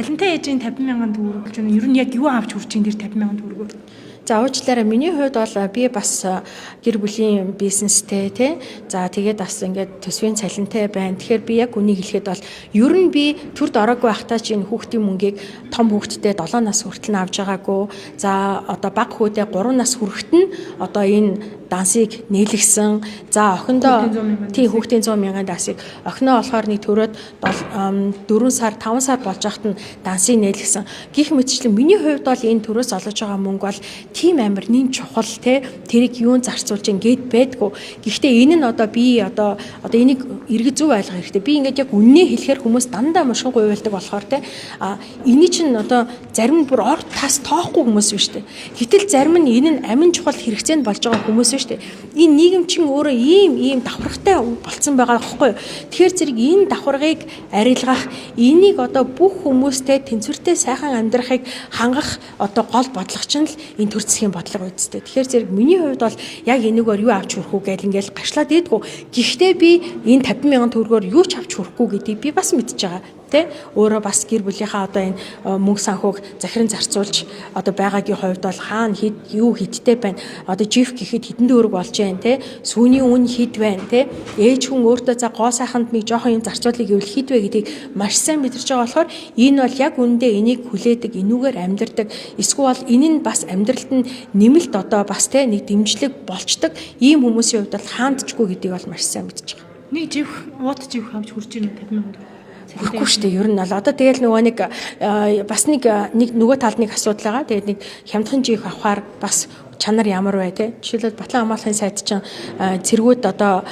цалинтай ээжийн 50,000 төгрөг болж байна. Ер нь яг юу авч хүрч ин тэр 50,000 төгрөгөөр? За уучлаарай, миний хувьд бол би бас гэр бүлийн бизнестэй тий. За тэгээд бас ингээд төсвийн цалинтай байна. Тэгэхээр би яг үнийг хэлэхэд бол ер нь би төрд ороогүй байхдаа чи энэ хүүхдийн мөнгийг том хүүхдтэй 7 нас хүртэл нь авж байгаагүй. За одоо бага хүүдээ 3 нас хүрэхэд нь одоо энэ дансыг нээлгсэн. За охиндоо тий хүүхдийн 100,000 дансыг охиноо болохоор нэг төрөөд 4 сар 5 сар болж байхад нь дансыг нээлгсэн. Гэх мэтчлэн миний хувьд бол энэ төрөөс олж байгаа мөнгө бол тийм амар нин чухал те тэрийг юун зарцуулж ингээд байдгүй. Гэхдээ энэ нь одоо би одоо энийг эргэж зөв ойлгох хэрэгтэй. Би ингээд яг үннээ хэлэхээр хүмүүс дандаа мушгин гуйвалдаг болохоор те эний чинь одоо зарим нь бүр орд тас тоохгүй хүмүүс биш те. Гэтэл зарим нь энэ нь амин чухал хэрэгцээнд болж байгаа хүмүүс биш те. Энэ нийгэм чинь өөрөө ийм давхаргатай болцсон байгаа байхгүй юу? Тэгэхээр зэрэг энэ давхаргыг арилгах энийг одоо бүх хүмүүстэй тэнцвэртэй сайхан амьдрахыг хангах одоо гол бодлого чинь л энэ засгийн бодлого үсттэй. Тэгэхээр зэрэг миний хувьд бол яг энэгээр юу авч хүрэх үү гэж ингээл гарчлаад ийдгүү. Гэхдээ би энэ 50,000 төгрөгөөр юу ч авч хүрэхгүй гэдгийг би бас мэдж байгаа. Тэ өөрөө бас гэр бүлийнхаа одоо энэ мөнгө санхүүг захиран зарцуулж одоо байгаагийн хувьд бол хаана юу хиттэй байна. Одоо жиф гэхэд хэдэн төгрөг болж байна те. Сүүний үн хэд байна те. Ээж хүн өөртөө за гоо сайханд нэг жоохон юм зарцуулъя гэвэл хэд вэ гэдгийг маш сайн мэдэрч байгаа болохоор энэ бол яг үүндээ энийг хүлээдэг, энүүгээр амьдардаг. Эсвэл энэ нь бас амьдралд нь нэмэлт одоо бас те нэг дэмжлэг болчдаг ийм хүмүүсийн хувьд бол хаандчгүй гэдгийг бол маш сайн мэдж байгаа. Нэг жив уут жив авч хүрч ирнэ 50,000 Үгүй шүү дээ. Ер нь бол одоо тэгэл нөгөө нэг бас нэг нөгөө талд нэг асуудал байгаа. Тэгээд нэг хямдхан жих авахаар бас чанар ямар бай те. Жишээлбэл Батлан хамгааллын сайд чинь цэргүүд одоо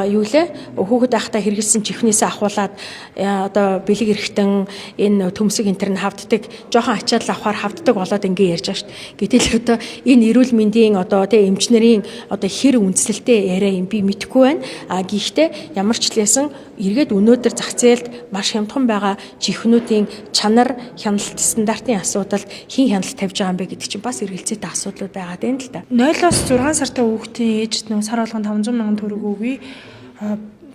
юу лээ хүүхэд байхдаа хэрэгэлсэн чихнээсээ ахуулаад одоо бэлэг эрэхтэн энэ төмсөг энтер нь хавддаг жоохон ачаал авахаар хавддаг болоод ингэ ярьж байгаа шүү дээ. Гэтэл одоо энэ эрүүл мэндийн одоо те эмчнэрийн одоо хэр үндэслэлтэй яриа юм би мэдэхгүй байна. Гэхдээ ямар ч лээсэн эргээд өнөөдөр зах зээлд маш хямдхан байгаа чихнүүдийн чанар хяналт стандартын асуудал хин хяналт тавьж байгаа юм бэ гэдэг чинь бас эргэлзээтэй асуудал байгаа. 0-6 сартай хүүхдийн ээж нөө сар болгон 500,000 төгрөг өгье.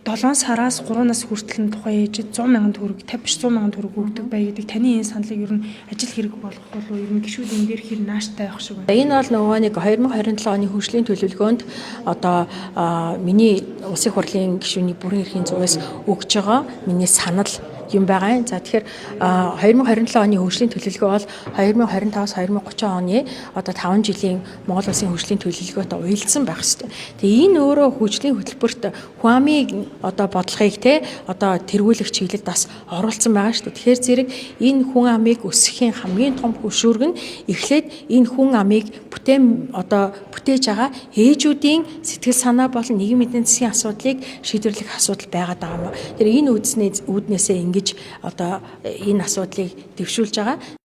7 сараас 3 нас хүртэл нь тухайн ээжид 100,000 төгрөг 50-100,000 төгрөг өгдөг бай гэдэг таны энэ саналыг ер нь ажил хэрэг болох болов ер нь гişүүд энэ дээр хэр нааштай байх шиг байна. Энэ бол нөгөө нэг 2027 оны хөгжлийн төлөвлөгөөнд одоо миний улсын хурлын гишүүний бүрэн эрхийн зугаас өгж байгаа миний санал юм байгаа. За тэгэхээр 2027 оны хөгжлийн төлөвлөгөө бол 2025-аас 2030 оны одоо 5 жилийн Монгол улсын хөгжлийн төлөвлөгөөтэй уялдсан байх ёстой. Тэгээ энэ өөрөө хөгжлийн хөтөлбөрт хүн амын одоо бодлогыг те одоо тэргүүлэх чиглэлд бас оруулсан байгаа шүү дээ. Тэгэхээр зэрэг энэ хүн амыг өсгөхийн хамгийн том хөшүүрэг нь эхлээд энэ хүн амыг бүтээж байгаа ээжүүдийн сэтгэл санаа болон нийгмийн эдийн засгийн асуудлыг шийдвэрлэх асуудал байгаад байгаа юм. Тэр энэ үүднээсээ одоо энэ асуудлыг дэвшүүлж байгаа.